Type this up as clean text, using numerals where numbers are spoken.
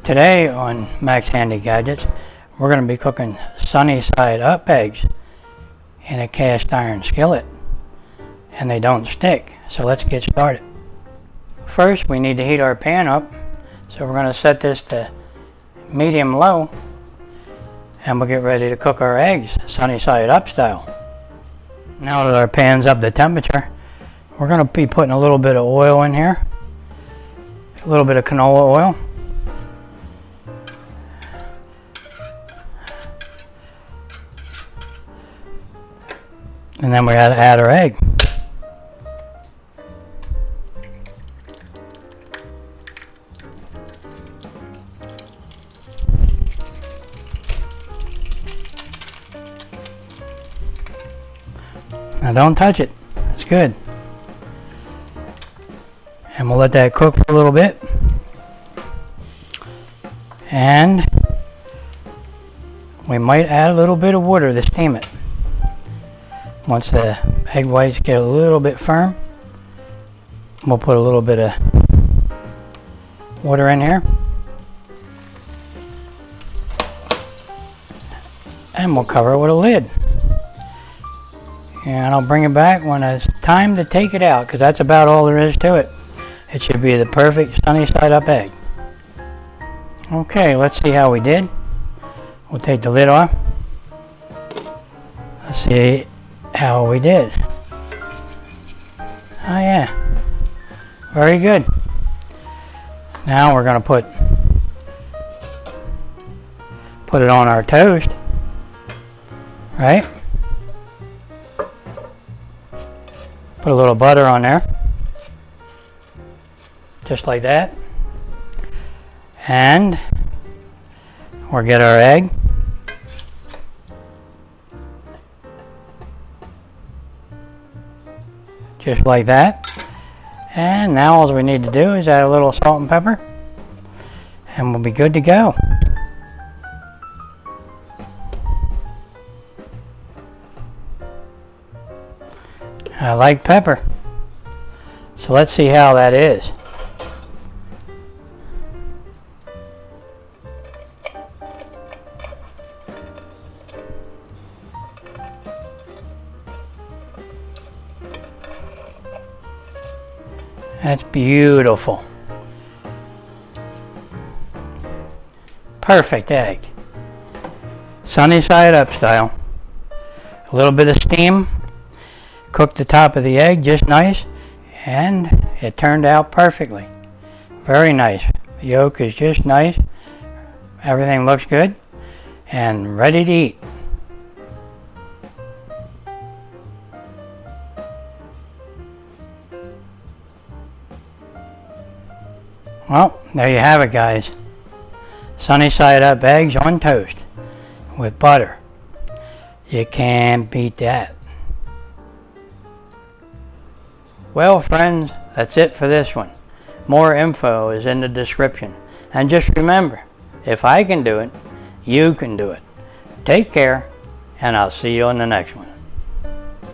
Today on Max Handy Gadgets, we're going to be cooking sunny side up eggs in a cast iron skillet, and they don't stick. So let's get started. First, we need to heat our pan up, so we're going to set this to medium low, and we'll get ready to cook our eggs sunny side up style. Now that our pan's up to temperature, we're going to be putting a little bit of oil in here, a little bit of canola oil. And then we got to add our egg. Now don't touch it. It's good. And we'll let that cook for a little bit. And we might add a little bit of water to steam it. Once the egg whites get a little bit firm, we'll put a little bit of water in here. And we'll cover it with a lid. And I'll bring it back when it's time to take it out, because that's about all there is to it. It should be the perfect sunny side up egg. Okay, let's see how we did. We'll take the lid off. Let's see how we did. Oh yeah, very good. Now we're going to put it on our toast, right? Put a little butter on there, just like that. And we'll get our egg. Just like that. And now all we need to do is add a little salt and pepper, and we'll be good to go. I like pepper, so let's see how that is. That's beautiful. Perfect egg. Sunny side up style. A little bit of steam. Cook the top of the egg just nice, and it turned out perfectly. Very nice. The yolk is just nice. Everything looks good and ready to eat. Well, there you have it, guys. Sunny side up eggs on toast with butter. You can't beat that. Well, friends, that's it for this one. More info is in the description. And just remember, if I can do it, you can do it. Take care, and I'll see you on the next one.